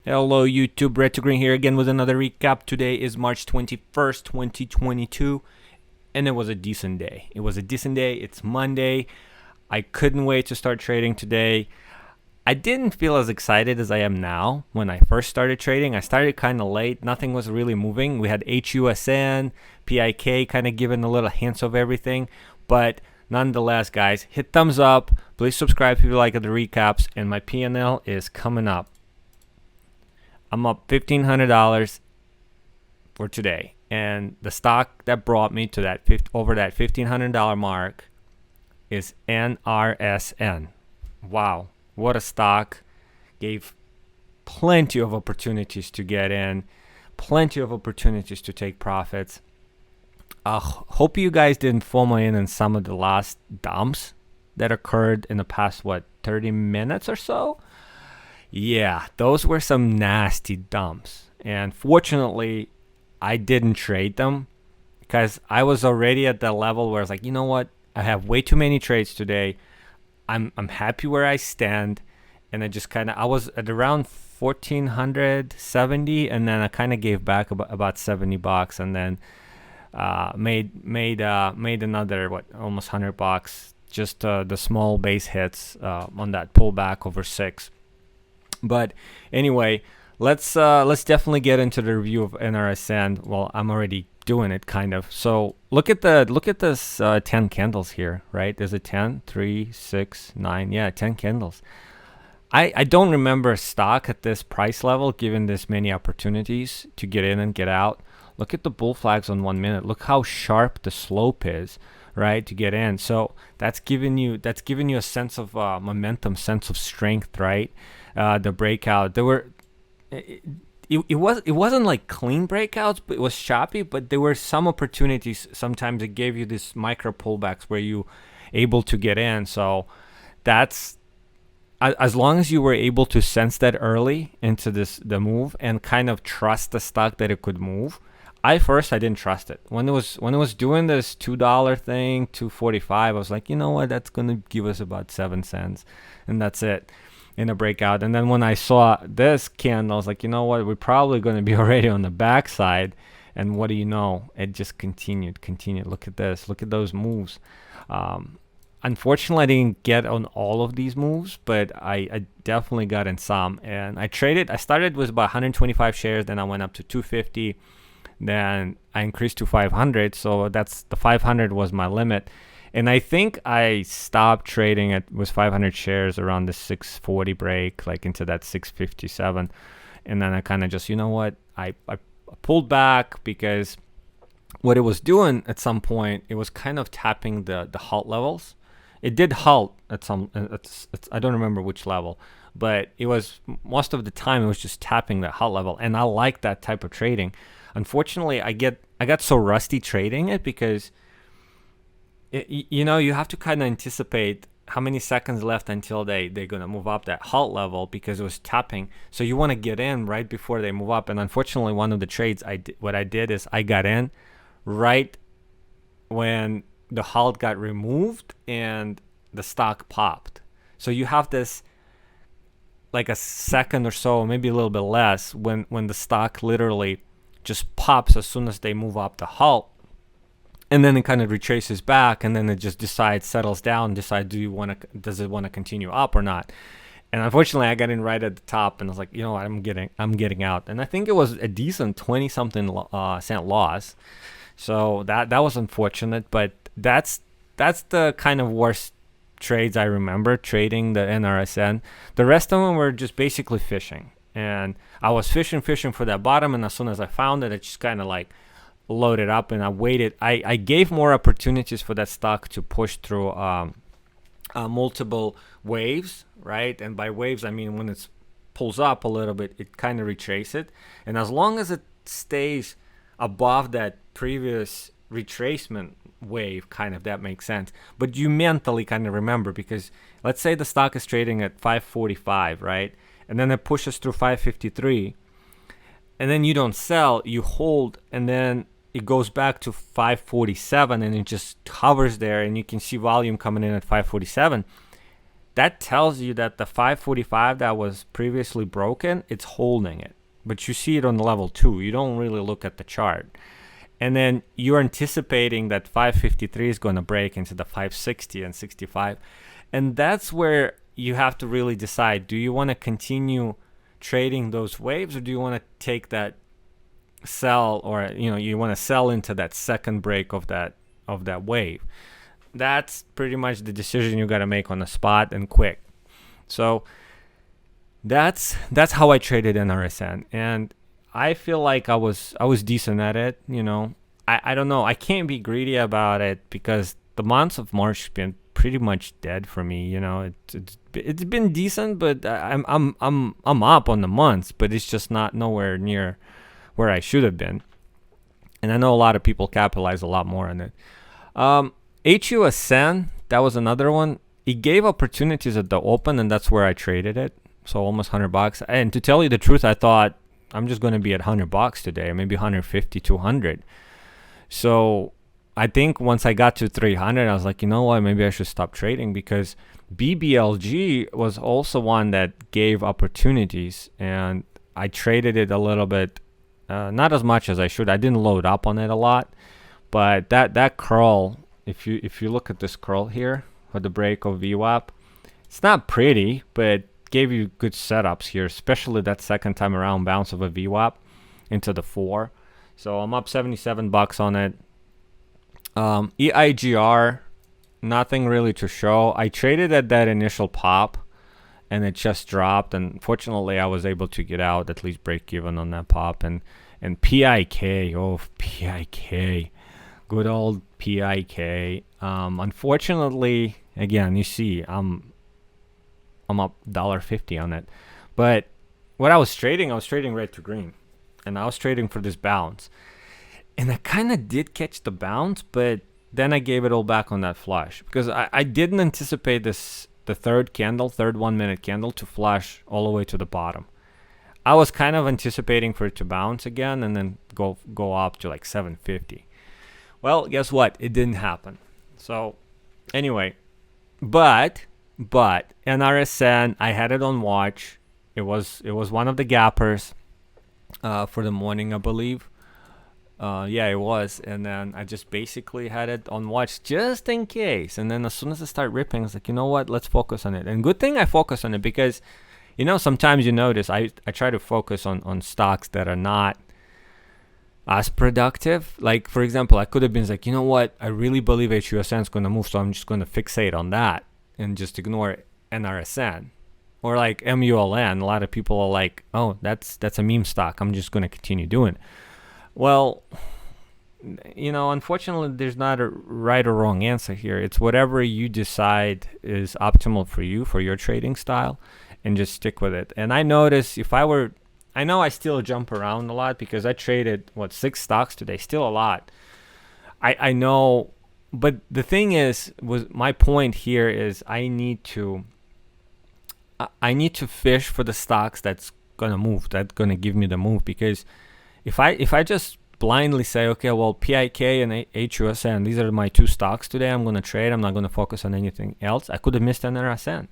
Hello YouTube, Red to Green here again with another recap. Today is March 21st, 2022, and it was a decent day. It's Monday. I couldn't wait to start trading today. I didn't feel as excited as I am now when I first started trading. I started kind of late. Nothing was really moving. We had HUSN, PIK kind of giving a little hints of everything, but nonetheless, guys, hit thumbs up. Please subscribe if you like the recaps, and my PnL is coming up. I'm up $1,500 for today, and the stock that brought me to that over that $1,500 mark is NRSN. Wow, what a stock! Gave plenty of opportunities to get in, plenty of opportunities to take profits. Hope you guys didn't FOMO in on some of the last dumps that occurred in the past 30 minutes or so. Yeah, those were some nasty dumps. And fortunately, I didn't trade them because I was already at the level where I was like, you know what? I have way too many trades today. I'm happy where I stand. And I just I was at around 1,470, and then I kind of gave back about $70, and then made another almost $100, just the small base hits on that pullback over 6. But anyway, let's definitely get into the review of NRSN. Well, I'm already doing it kind of. So look at this 10 candles here, right? There's a 10, 3, 6, 9. Yeah, 10 candles. I don't remember a stock at this price level given this many opportunities to get in and get out. Look at the bull flags on 1 minute. Look how sharp the slope is, right, to get in. So that's giving you a sense of momentum, sense of strength, right? The breakout, it wasn't like clean breakouts, but it was choppy. But there were some opportunities. Sometimes it gave you this micro pullbacks where you able to get in. So that's as long as you were able to sense that early into the move and kind of trust the stock that it could move. I didn't trust it when it was doing this $2 thing, $2.45. I was like, you know what, that's gonna give us about 7 cents, and that's it in a breakout. And then when I saw this candle, I was like, you know what, we're probably going to be already on the backside. And what do you know, it just continued. Look at this, look at those moves. Unfortunately, I didn't get on all of these moves, but I definitely got in some. And I started with about 125 shares, then I went up to 250, then I increased to 500. So that's the 500 was my limit. And I think I stopped trading with 500 shares around the 640 break, like into that 657. And then I kind of just, you know what, I pulled back because what it was doing at some point, it was kind of tapping the halt levels. It did halt at some, I don't remember which level, but it was most of the time it was just tapping that halt level. And I like that type of trading. Unfortunately, I got so rusty trading it because you have to kind of anticipate how many seconds left until they're going to move up that halt level because it was tapping. So you want to get in right before they move up. And unfortunately, one of the trades I did is I got in right when the halt got removed and the stock popped. So you have this like a second or so, maybe a little bit less, when the stock literally just pops as soon as they move up the halt. And then it kind of retraces back, and then it just settles down, decides does it want to continue up or not. And unfortunately, I got in right at the top, and I was like, you know what, I'm getting out. And I think it was a decent 20-something cent loss. So that was unfortunate, but that's the kind of worst trades I remember trading the NRSN. The rest of them were just basically fishing, and I was fishing for that bottom, and as soon as I found it, it just kind of like loaded up, and I waited. I gave more opportunities for that stock to push through multiple waves, right? And by waves, I mean when it pulls up a little bit, it kind of retraces it. And as long as it stays above that previous retracement wave, kind of, that makes sense. But you mentally kind of remember, because let's say the stock is trading at 545, right? And then it pushes through 553. And then you don't sell, you hold, and then it goes back to 547, and it just hovers there, and you can see volume coming in at 547. that tells you that the 545 that was previously broken, it's holding it. But you see it on level 2. You don't really look at the chart. And then you're anticipating that 553 is going to break into the 560 and 65. And that's where you have to really decide, do you want to continue trading those waves, or do you want to take that sell, or you want to sell into that second break of that wave? That's pretty much the decision you got to make on the spot, and quick. So that's how I traded NRSN, and I feel like I was decent at it. I don't know. I can't be greedy about it because the months of March have been pretty much dead for me. It's been decent, but I'm up on the months, but it's just not nowhere near where I should have been. And I know a lot of people capitalize a lot more on it. HUSN, that was another one. It gave opportunities at the open, and that's where I traded it. So almost $100. And to tell you the truth, I thought I'm just going to be at $100 today, maybe 150, 200. So I think once I got to 300, I was like, you know what, maybe I should stop trading, because BBLG was also one that gave opportunities, and I traded it a little bit, not as much as I should. I didn't load up on it a lot, but that curl, if you look at this curl here for the break of VWAP, it's not pretty, but gave you good setups here, especially that second time around bounce of a VWAP into the 4. So I'm up $77 on it. EIGR, nothing really to show. I traded at that initial pop, and it just dropped. And fortunately, I was able to get out, at least break even on that pop. And PIK, PIK, good old PIK. Unfortunately, again, you see, I'm up $1.50 on it. But what I was trading red to green, and I was trading for this bounce. And I kind of did catch the bounce, but then I gave it all back on that flush, because I didn't anticipate the third 1 minute candle to flush all the way to the bottom. I was kind of anticipating for it to bounce again and then go up to like 750. Well, guess what? It didn't happen. So anyway, but NRSN, I had it on watch. It was one of the gappers for the morning, I believe. Yeah, it was. And then I just basically had it on watch just in case. And then as soon as I start ripping, I was like, you know what? Let's focus on it. And good thing I focus on it, because, sometimes you notice I try to focus on stocks that are not as productive. Like, for example, I could have been like, you know what? I really believe HUSN is going to move, so I'm just going to fixate on that and just ignore NRSN. Or like MULN. A lot of people are like, oh, that's a meme stock. I'm just going to continue doing it. Well, unfortunately, there's not a right or wrong answer here. It's whatever you decide is optimal for you, for your trading style, and just stick with it. And I notice I know I still jump around a lot, because I traded, 6 stocks today, still a lot. I know, but the thing is, my point here is I need to fish for the stocks that's going to move, that's going to give me the move, because if I just blindly say, okay, well, PIK and HUSN, these are my 2 stocks today, I'm going to trade, I'm not going to focus on anything else, I could have missed NRSN.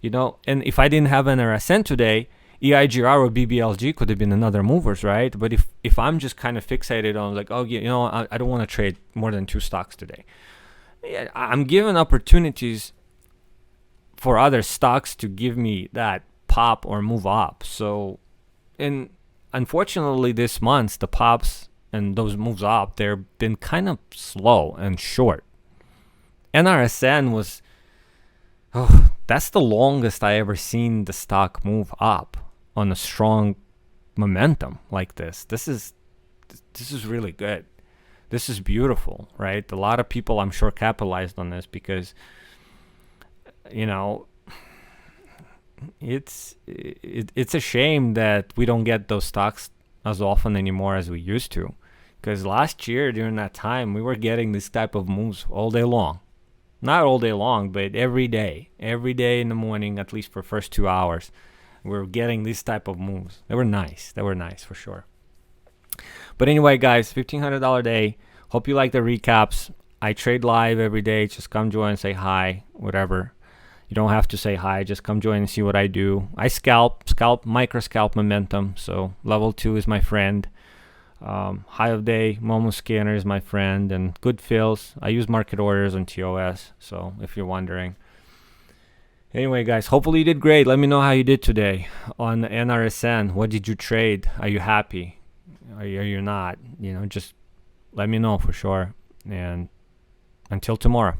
And if I didn't have NRSN today, EIGR or BBLG could have been another movers, right? But if I'm just kind of fixated on like, oh, I don't want to trade more than 2 stocks today, yeah, I'm given opportunities for other stocks to give me that pop or move up. So, and unfortunately, this month, the pops and those moves up, they've been kind of slow and short. NRSN was, that's the longest I ever seen the stock move up on a strong momentum like this. This is really good. This is beautiful, right? A lot of people, I'm sure, capitalized on this because, it's a shame that we don't get those stocks as often anymore as we used to, because last year during that time we were getting this type of moves all day long. Not all day long, but every day in the morning, at least for first 2 hours, we're getting these type of moves. They were nice for sure. But anyway, guys, $1,500 day. Hope you like the recaps. I trade live every day. Just come join, say hi, whatever. You don't have to say hi. Just come join and see what I do. I scalp, micro scalp momentum. So level 2 is my friend. High of day, Momo scanner is my friend, and good fills. I use market orders on TOS. So if you're wondering. Anyway, guys, hopefully you did great. Let me know how you did today on NRSN. What did you trade? Are you happy? Are you not? Just let me know for sure. And until tomorrow.